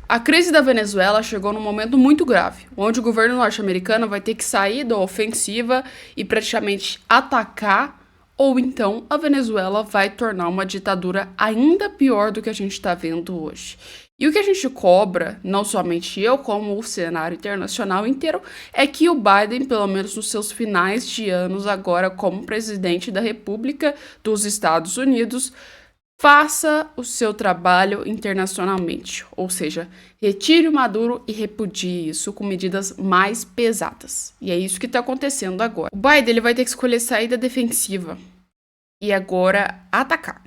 A crise da Venezuela chegou num momento muito grave, onde o governo norte-americano vai ter que sair da ofensiva e praticamente atacar, ou então a Venezuela vai tornar uma ditadura ainda pior do que a gente está vendo hoje. E o que a gente cobra, não somente eu, como o cenário internacional inteiro, é que o Biden, pelo menos nos seus finais de anos agora como presidente da República dos Estados Unidos, faça o seu trabalho internacionalmente, ou seja, retire o Maduro e repudie isso com medidas mais pesadas. E é isso que está acontecendo agora. O Biden ele vai ter que escolher saída defensiva e agora atacar.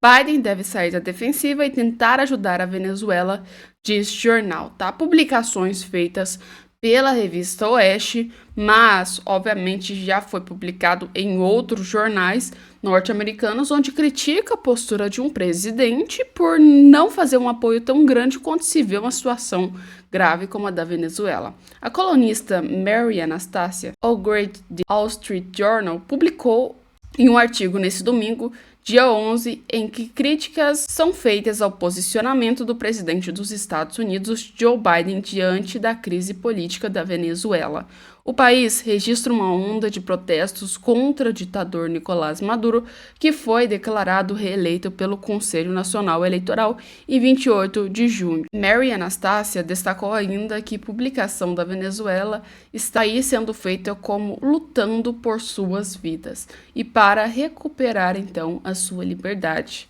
Biden deve sair da defensiva e tentar ajudar a Venezuela, diz jornal, tá? Publicações feitas pela revista Oeste, mas obviamente já foi publicado em outros jornais norte-americanos, onde critica a postura de um presidente por não fazer um apoio tão grande quanto se vê uma situação grave como a da Venezuela. A colunista Mary Anastasia, ao Great Wall Street Journal, publicou em um artigo nesse domingo, dia 11, em que críticas são feitas ao posicionamento do presidente dos Estados Unidos, Joe Biden, diante da crise política da Venezuela. O país registra uma onda de protestos contra o ditador Nicolás Maduro, que foi declarado reeleito pelo Conselho Nacional Eleitoral em 28 de junho. Mary Anastasia destacou ainda que a publicação da Venezuela está aí sendo feita como lutando por suas vidas e para recuperar então a sua liberdade.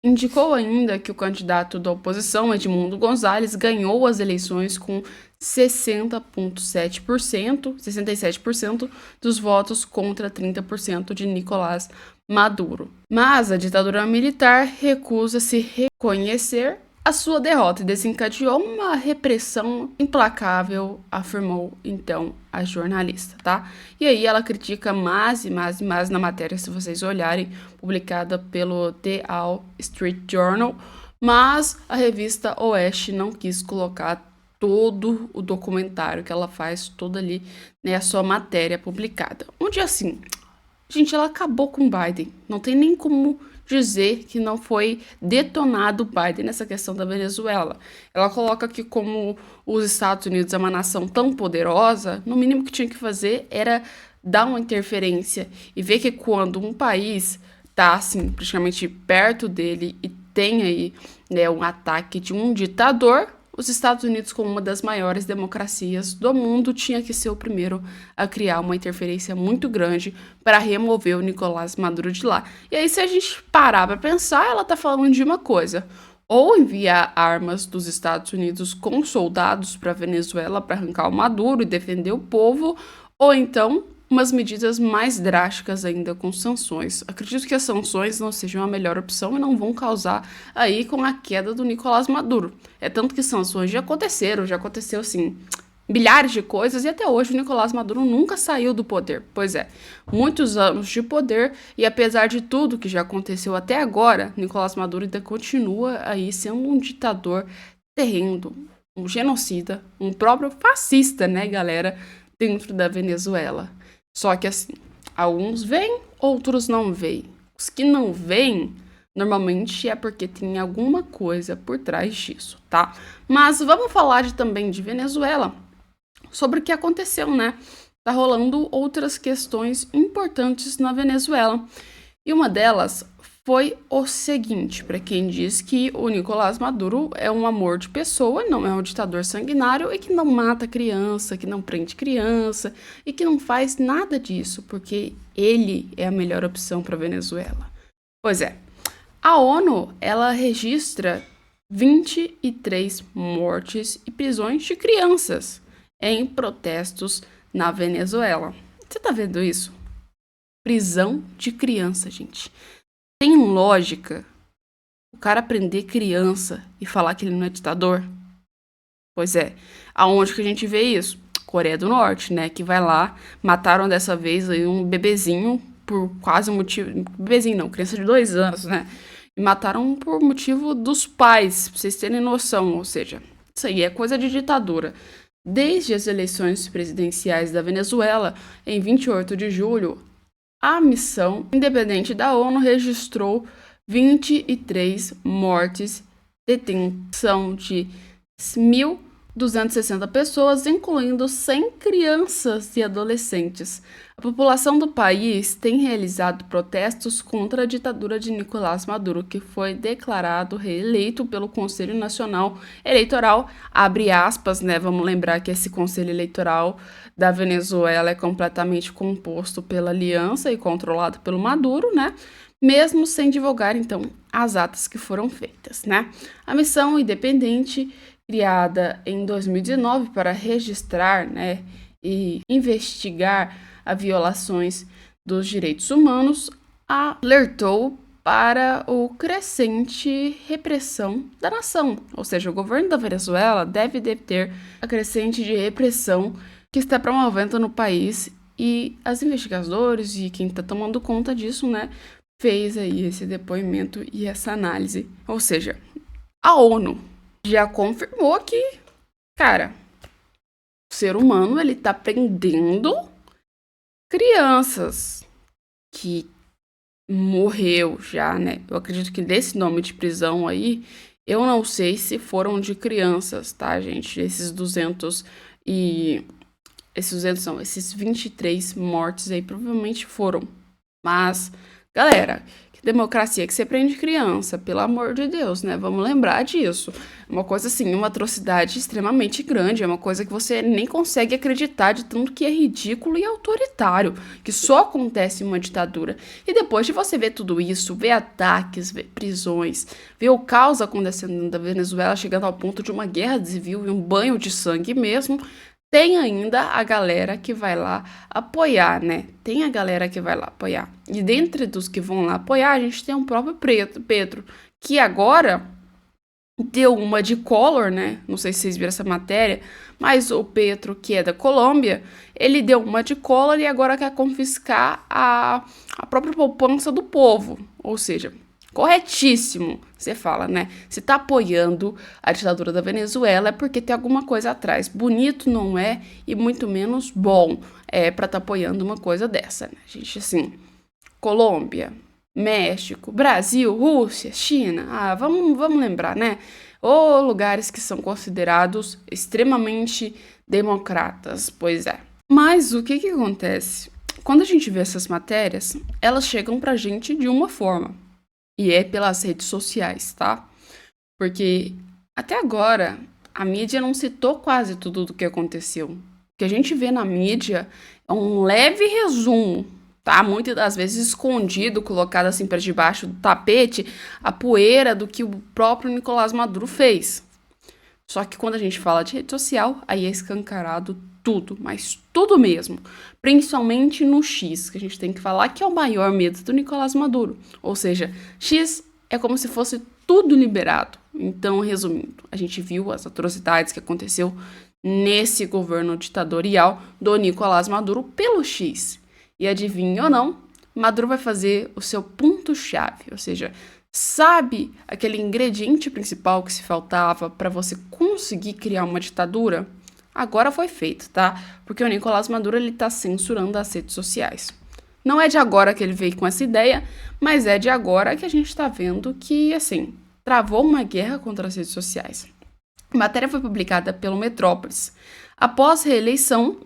Indicou ainda que o candidato da oposição, Edmundo Gonzalez, ganhou as eleições com 67% dos votos contra 30% de Nicolás Maduro. Mas a ditadura militar recusa-se reconhecer a sua derrota e desencadeou uma repressão implacável, afirmou então a jornalista, tá? E aí ela critica mais na matéria, se vocês olharem, publicada pelo The Wall Street Journal, mas a revista Oeste não quis colocar todo o documentário que ela faz, toda ali, né, a sua matéria publicada. Onde assim, gente, ela acabou com o Biden, não tem nem como dizer que não foi detonado o Biden nessa questão da Venezuela. Ela coloca que como os Estados Unidos é uma nação tão poderosa, no mínimo que tinha que fazer era dar uma interferência e ver que quando um país está assim, praticamente perto dele e tem aí, né, um ataque de um ditador, os Estados Unidos, como uma das maiores democracias do mundo, tinha que ser o primeiro a criar uma interferência muito grande para remover o Nicolás Maduro de lá. E aí, se a gente parar para pensar, ela está falando de uma coisa: ou enviar armas dos Estados Unidos com soldados para a Venezuela para arrancar o Maduro e defender o povo, ou então umas medidas mais drásticas ainda com sanções. Acredito que as sanções não sejam a melhor opção e não vão causar aí com a queda do Nicolás Maduro. É tanto que sanções já aconteceu assim, milhares de coisas e até hoje o Nicolás Maduro nunca saiu do poder. Pois é, muitos anos de poder e apesar de tudo que já aconteceu até agora, Nicolás Maduro ainda continua aí sendo um ditador terreno, um genocida, um próprio fascista, né, galera, dentro da Venezuela. Só que assim, alguns veem, outros não veem. Os que não veem, normalmente é porque tem alguma coisa por trás disso, tá? Mas vamos falar também de Venezuela, sobre o que aconteceu, né? Tá rolando outras questões importantes na Venezuela. E uma delas foi o seguinte, para quem diz que o Nicolás Maduro é um amor de pessoa, não é um ditador sanguinário e que não mata criança, que não prende criança e que não faz nada disso, porque ele é a melhor opção para a Venezuela. Pois é, a ONU, ela registra 23 mortes e prisões de crianças em protestos na Venezuela. Você tá vendo isso? Prisão de criança, gente. Tem lógica o cara prender criança e falar que ele não é ditador? Pois é. Aonde que a gente vê isso? Coreia do Norte, né? Que vai lá, mataram dessa vez aí um bebezinho por quase um motivo... Bebezinho não, criança de 2 anos, né? E mataram por motivo dos pais, pra vocês terem noção. Ou seja, isso aí é coisa de ditadura. Desde as eleições presidenciais da Venezuela, em 28 de julho, a missão independente da ONU registrou 23 mortes, detenção de 1.260 pessoas, incluindo 100 crianças e adolescentes. A população do país tem realizado protestos contra a ditadura de Nicolás Maduro, que foi declarado reeleito pelo Conselho Nacional Eleitoral, abre aspas, né? Vamos lembrar que esse Conselho Eleitoral da Venezuela é completamente composto pela aliança e controlado pelo Maduro, né? Mesmo sem divulgar, então, as atas que foram feitas, né? A missão independente, criada em 2019 para registrar, né, e investigar as violações dos direitos humanos, alertou para o crescente repressão da nação. Ou seja, o governo da Venezuela deve deter a crescente de repressão que está promovendo no país, e os investigadores e quem está tomando conta disso, né, fez aí esse depoimento e essa análise. Ou seja, a ONU já confirmou que, cara, o ser humano, ele tá prendendo crianças que morreu já, né? Eu acredito que desse nome de prisão aí, eu não sei se foram de crianças, tá, gente? Esses 23 mortes aí provavelmente foram. Mas, galera, que democracia que você prende criança, pelo amor de Deus, né? Vamos lembrar disso. É uma coisa assim, uma atrocidade extremamente grande, é uma coisa que você nem consegue acreditar de tanto que é ridículo e autoritário, que só acontece em uma ditadura. E depois de você ver tudo isso, ver ataques, ver prisões, ver o caos acontecendo na Venezuela, chegando ao ponto de uma guerra civil e um banho de sangue mesmo, tem ainda a galera que vai lá apoiar, né? Tem a galera que vai lá apoiar. E dentre dos que vão lá apoiar, a gente tem o próprio Petro, que agora deu uma de Collor, né? Não sei se vocês viram essa matéria, mas o Petro, que é da Colômbia, ele deu uma de Collor e agora quer confiscar a própria poupança do povo. Ou seja, corretíssimo, você fala, né? Se tá apoiando a ditadura da Venezuela é porque tem alguma coisa atrás. Bonito não é e muito menos bom é pra tá apoiando uma coisa dessa, né? Gente, assim, Colômbia, México, Brasil, Rússia, China, vamos lembrar, né? Ou lugares que são considerados extremamente democratas, pois é. Mas o que acontece? Quando a gente vê essas matérias, elas chegam pra gente de uma forma. E é pelas redes sociais, tá? Porque até agora a mídia não citou quase tudo do que aconteceu. O que a gente vê na mídia é um leve resumo, tá? Muitas das vezes escondido, colocado assim para debaixo do tapete, a poeira do que o próprio Nicolás Maduro fez. Só que quando a gente fala de rede social, aí é escancarado tudo, mas tudo mesmo. Principalmente no X, que a gente tem que falar que é o maior medo do Nicolás Maduro. Ou seja, X é como se fosse tudo liberado. Então, resumindo, a gente viu as atrocidades que aconteceu nesse governo ditatorial do Nicolás Maduro pelo X. E adivinha ou não, Maduro vai fazer o seu ponto-chave, ou seja, sabe aquele ingrediente principal que se faltava para você conseguir criar uma ditadura? Agora foi feito, tá? Porque o Nicolás Maduro, ele tá censurando as redes sociais. Não é de agora que ele veio com essa ideia, mas é de agora que a gente tá vendo que, assim, travou uma guerra contra as redes sociais. A matéria foi publicada pelo Metrópolis. Após reeleição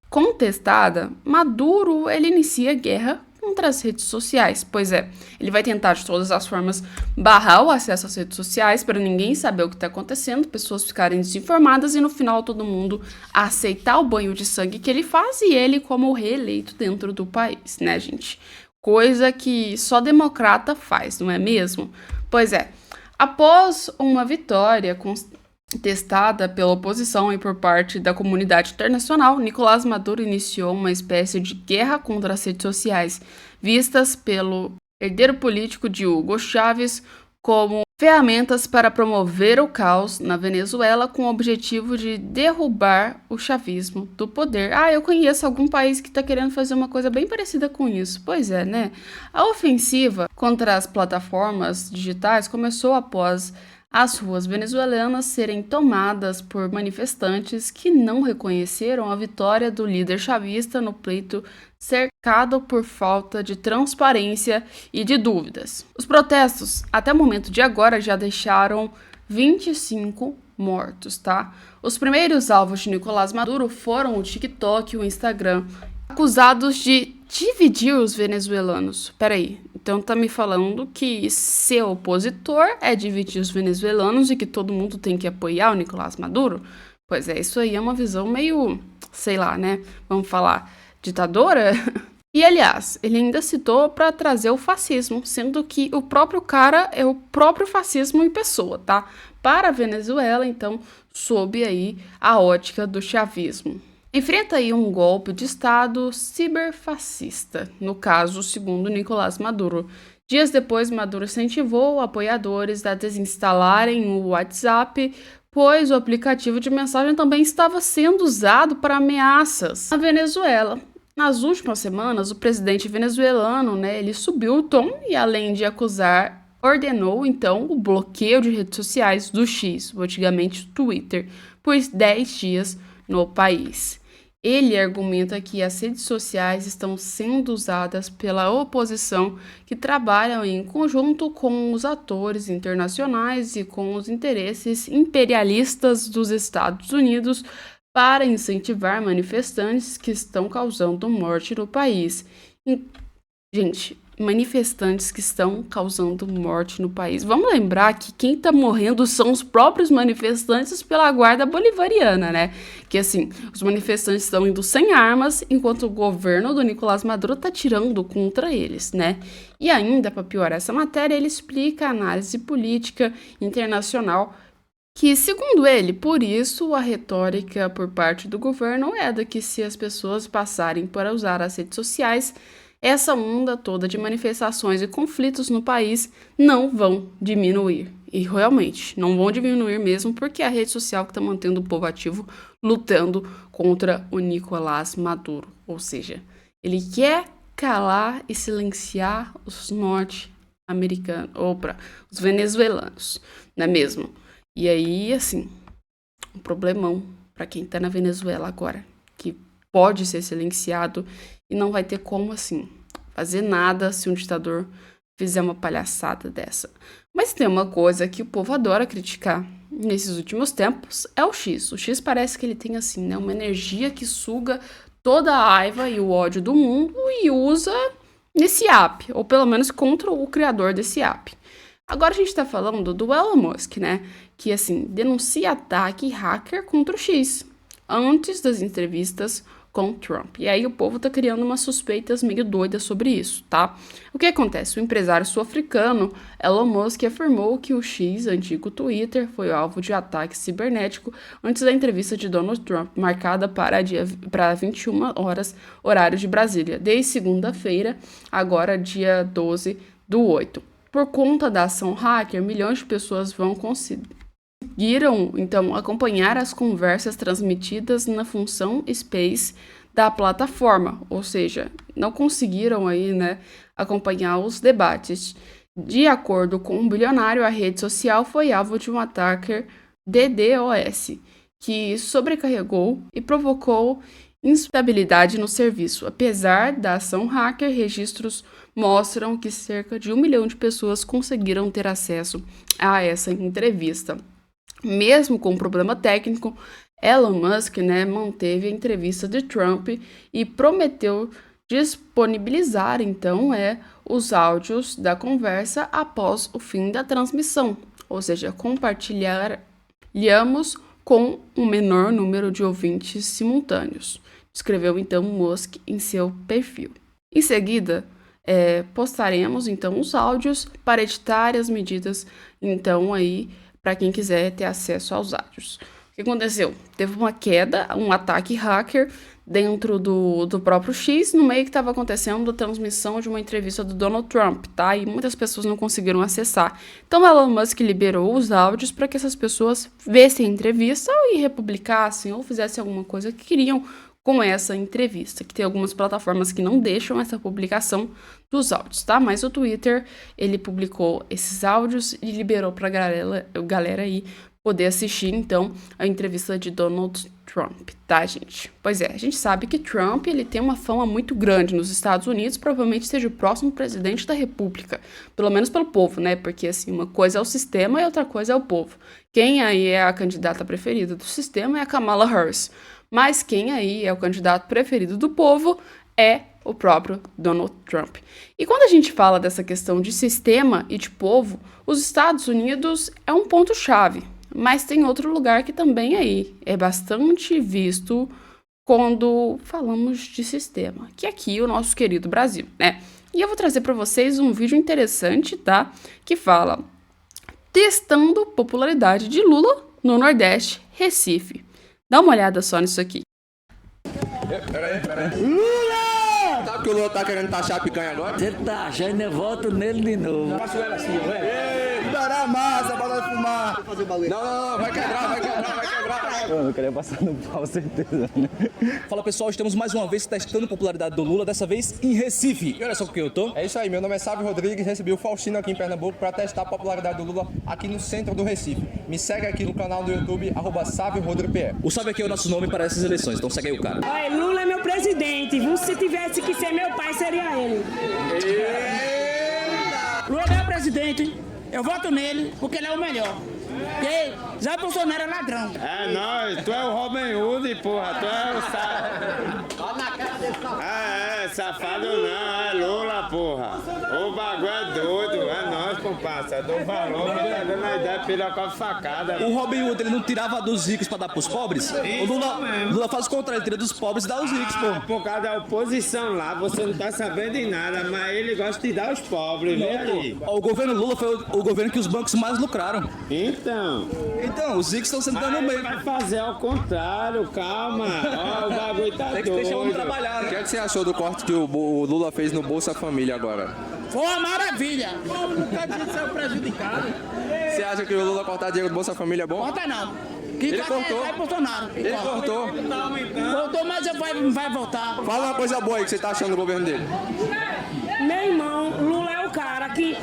contestada, Maduro, ele inicia guerra contra as redes sociais. Pois é, ele vai tentar de todas as formas barrar o acesso às redes sociais para ninguém saber o que está acontecendo, pessoas ficarem desinformadas e no final todo mundo aceitar o banho de sangue que ele faz e ele como reeleito dentro do país, né, gente? Coisa que só democrata faz, não é mesmo? Pois é, após uma vitória contestada pela oposição e por parte da comunidade internacional, Nicolás Maduro iniciou uma espécie de guerra contra as redes sociais, vistas pelo herdeiro político de Hugo Chávez como ferramentas para promover o caos na Venezuela com o objetivo de derrubar o chavismo do poder. Eu conheço algum país que está querendo fazer uma coisa bem parecida com isso. Pois é, né? A ofensiva contra as plataformas digitais começou após as ruas venezuelanas serem tomadas por manifestantes que não reconheceram a vitória do líder chavista no pleito cercado por falta de transparência e de dúvidas. Os protestos, até o momento de agora, já deixaram 25 mortos, tá? Os primeiros alvos de Nicolás Maduro foram o TikTok e o Instagram, acusados de dividir os venezuelanos. Peraí, então tá me falando que ser opositor é dividir os venezuelanos e que todo mundo tem que apoiar o Nicolás Maduro? Pois é, isso aí é uma visão meio, sei lá, né? Vamos falar, ditadora? E, aliás, ele ainda citou para trazer o fascismo, sendo que o próprio cara é o próprio fascismo em pessoa, tá? Para a Venezuela, então, sob aí a ótica do chavismo. Enfrenta aí um golpe de Estado ciberfascista, no caso, segundo Nicolás Maduro. Dias depois, Maduro incentivou apoiadores a desinstalarem o WhatsApp, pois o aplicativo de mensagem também estava sendo usado para ameaças na Venezuela. Nas últimas semanas, o presidente venezuelano, ele subiu o tom e, além de acusar, ordenou, então, o bloqueio de redes sociais do X, antigamente Twitter, por 10 dias no país. Ele argumenta que as redes sociais estão sendo usadas pela oposição, que trabalham em conjunto com os atores internacionais e com os interesses imperialistas dos Estados Unidos para incentivar manifestantes que estão causando morte no país. Gente, manifestantes que estão causando morte no país. Vamos lembrar que quem está morrendo são os próprios manifestantes pela guarda bolivariana, né? Que assim, os manifestantes estão indo sem armas, enquanto o governo do Nicolás Maduro está tirando contra eles, né? E ainda, para piorar essa matéria, ele explica a análise política internacional que, segundo ele, por isso a retórica por parte do governo é da que se as pessoas passarem para usar as redes sociais, essa onda toda de manifestações e conflitos no país não vão diminuir. E realmente, não vão diminuir mesmo, porque é a rede social que está mantendo o povo ativo lutando contra o Nicolás Maduro. Ou seja, ele quer calar e silenciar os norte-americanos, os venezuelanos, não é mesmo? E aí, assim, um problemão para quem tá na Venezuela agora, que pode ser silenciado e não vai ter como, assim, fazer nada se um ditador fizer uma palhaçada dessa. Mas tem uma coisa que o povo adora criticar nesses últimos tempos, é o X. O X parece que ele tem, assim, né, uma energia que suga toda a raiva e o ódio do mundo e usa nesse app, ou pelo menos contra o criador desse app. Agora a gente tá falando do Elon Musk, né? Que, assim, denuncia ataque hacker contra o X, antes das entrevistas com Trump. E aí o povo tá criando umas suspeitas meio doidas sobre isso, tá? O que acontece? O empresário sul-africano Elon Musk afirmou que o X, antigo Twitter, foi alvo de ataque cibernético antes da entrevista de Donald Trump, marcada para 21 horas, horário de Brasília, desde segunda-feira, agora dia 12/8. Por conta da ação hacker, milhões de pessoas conseguiram, então, acompanhar as conversas transmitidas na função Space da plataforma, ou seja, não conseguiram aí, né, acompanhar os debates. De acordo com um bilionário, a rede social foi alvo de um ataque DDoS, que sobrecarregou e provocou instabilidade no serviço. Apesar da ação hacker, registros mostram que cerca de 1 milhão de pessoas conseguiram ter acesso a essa entrevista. Mesmo com um problema técnico, Elon Musk, manteve a entrevista de Trump e prometeu disponibilizar, então, os áudios da conversa após o fim da transmissão, ou seja, compartilhamos com um menor número de ouvintes simultâneos, escreveu então Musk em seu perfil. Em seguida, postaremos então os áudios para editar as medidas, então aí para quem quiser ter acesso aos áudios. O que aconteceu? Teve uma queda, um ataque hacker dentro do próprio X, no meio que estava acontecendo a transmissão de uma entrevista do Donald Trump, tá? E muitas pessoas não conseguiram acessar. Então, Elon Musk liberou os áudios para que essas pessoas vissem a entrevista e republicassem ou fizessem alguma coisa que queriam com essa entrevista, que tem algumas plataformas que não deixam essa publicação dos áudios, tá? Mas o Twitter, ele publicou esses áudios e liberou pra galera aí poder assistir, então, a entrevista de Donald Trump, tá, gente? Pois é, a gente sabe que Trump, ele tem uma fama muito grande nos Estados Unidos, provavelmente seja o próximo presidente da República, pelo menos pelo povo, né? Porque, assim, uma coisa é o sistema e outra coisa é o povo. Quem aí é a candidata preferida do sistema é a Kamala Harris, mas quem aí é o candidato preferido do povo é o próprio Donald Trump. E quando a gente fala dessa questão de sistema e de povo, os Estados Unidos é um ponto-chave. Mas tem outro lugar que também aí é bastante visto quando falamos de sistema, que é aqui o nosso querido Brasil, né? E eu vou trazer para vocês um vídeo interessante, tá? Que fala testando popularidade de Lula no Nordeste, Recife. Dá uma olhada só nisso aqui. Peraí. Lula! Sabe que o Lula tá querendo taxar a picanha agora? Você tá achando, eu voto nele de novo. Faço ela assim, ué. Dará massa pra nós fumar. Não, vai quebrar. Eu não queria passar no pau, certeza. Fala pessoal, estamos mais uma vez testando a popularidade do Lula, dessa vez em Recife. E olha só com quem eu tô. É isso aí, meu nome é Sávio Rodrigues, recebi o Faustino aqui em Pernambuco para testar a popularidade do Lula aqui no centro do Recife. Me segue aqui no canal do YouTube, @SávioRodriPE. O Sábio aqui é o nosso nome para essas eleições, então segue aí o cara. Olha, Lula é meu presidente. Se tivesse que ser meu pai, seria ele. Lula é meu presidente. Eu voto nele porque ele é o melhor. Porque Jair Bolsonaro é ladrão. É nóis, tu é o Robin Hood, porra, tu é o safado. Safado não, é Lula, porra. O bagulho é doido, é nóis, comparsa. Do valor, que tá dando a ideia, piroca facada. O Robin Hood, ele não tirava dos ricos para dar pros pobres? O Lula faz o contrário, ele tira dos pobres e dá aos ricos, pô. Por causa da oposição lá, você não tá sabendo de nada, mas ele gosta de dar aos pobres, vê aí. O governo Lula foi o governo que os bancos mais lucraram. Então, os ricos estão sendo dando meio. vai fazer ao contrário, calma. Ó, o bagulho tá Tem que deixar o homem trabalhar, O né? que você achou do corte que o Lula fez no Bolsa Família agora? Foi uma maravilha. Você acha que o Lula cortar dinheiro do Bolsa Família é bom? Volta não. Que Ele corta cortou. é Jair Bolsonaro. Ele cortou. Voltou, mas vai voltar. Fala uma coisa boa aí que você tá achando do governo dele. Meu irmão, Lula é o cara que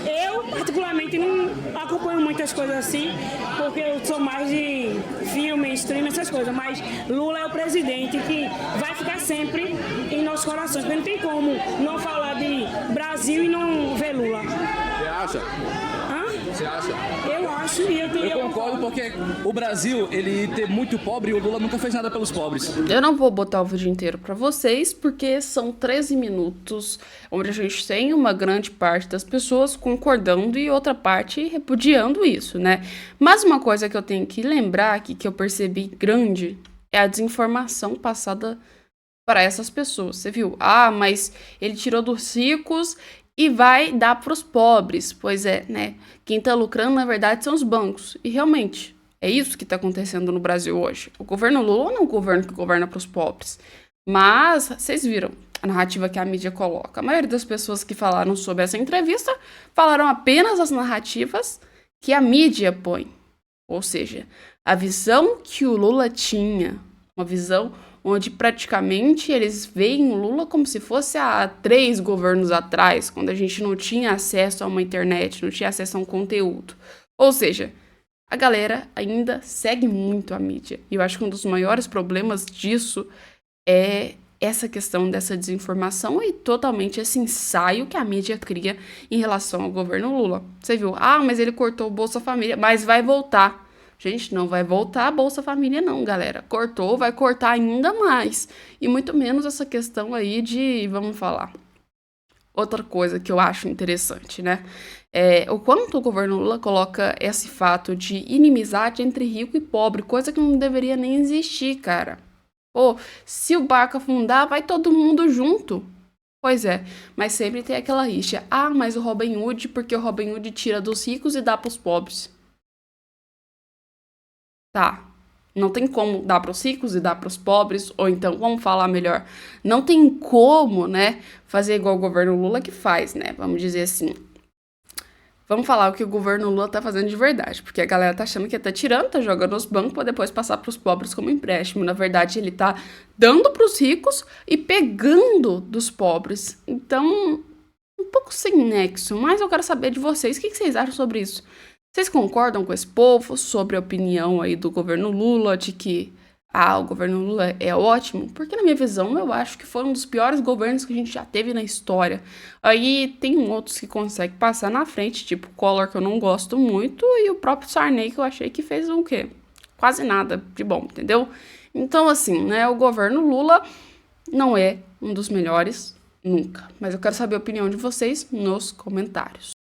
eu, particularmente, não acompanho muitas coisas assim, porque eu sou mais de filme, stream, essas coisas, mas Lula é o presidente que vai ficar sempre em nossos corações, porque não tem como não falar de Brasil e não ver Lula. Você acha? Hã? Você acha? Eu acho e Eu concordo porque o Brasil, ele tem muito pobre e o Lula nunca fez nada pelos pobres. Eu não vou botar o vídeo inteiro pra vocês, porque são 13 minutos, onde a gente tem uma grande parte das pessoas concordando e outra parte repudiando isso, né? Mas uma coisa que eu tenho que lembrar aqui, que eu percebi grande, é a desinformação passada para essas pessoas. Você viu? Ah, mas ele tirou dos ricos e vai dar para os pobres. Pois é, né? Quem tá lucrando, na verdade, são os bancos. E realmente, é isso que tá acontecendo no Brasil hoje. O governo Lula não é um governo que governa para os pobres. Mas, vocês viram a narrativa que a mídia coloca. A maioria das pessoas que falaram sobre essa entrevista falaram apenas as narrativas que a mídia põe. Ou seja, a visão que o Lula tinha, uma visão onde praticamente eles veem o Lula como se fosse há 3 governos atrás, quando a gente não tinha acesso a uma internet, não tinha acesso a um conteúdo. Ou seja, a galera ainda segue muito a mídia. E eu acho que um dos maiores problemas disso é essa questão dessa desinformação e totalmente esse ensaio que a mídia cria em relação ao governo Lula. Você viu? Ah, mas ele cortou o Bolsa Família, mas vai voltar. Gente, não vai voltar a Bolsa Família não, galera. Cortou, vai cortar ainda mais. E muito menos essa questão aí de, vamos falar, outra coisa que eu acho interessante, né? É o quanto o governo Lula coloca esse fato de inimizade entre rico e pobre, coisa que não deveria nem existir, cara. Pô, se o barco afundar, vai todo mundo junto. Pois é, mas sempre tem aquela rixa. Ah, mas o Robin Hood, porque o Robin Hood tira dos ricos e dá pros pobres. Tá, não tem como dar para os ricos e dar para os pobres, ou então, vamos falar melhor, não tem como, né, fazer igual o governo Lula que faz, né, vamos dizer assim. Vamos falar o que o governo Lula tá fazendo de verdade, porque a galera tá achando que tá tirando, tá jogando nos bancos para depois passar para os pobres como empréstimo. Na verdade, ele tá dando para os ricos e pegando dos pobres. Então, um pouco sem nexo, mas eu quero saber de vocês, o que vocês acham sobre isso? Vocês concordam com esse povo sobre a opinião aí do governo Lula de que Ah, o governo Lula é ótimo, porque na minha visão eu acho que foi um dos piores governos que a gente já teve na história. Aí tem outros que conseguem passar na frente, tipo o Collor, que eu não gosto muito, e o próprio Sarney, que eu achei que fez o quê? Quase nada de bom, entendeu? Então, assim, né, o governo Lula não é um dos melhores nunca. Mas eu quero saber a opinião de vocês nos comentários.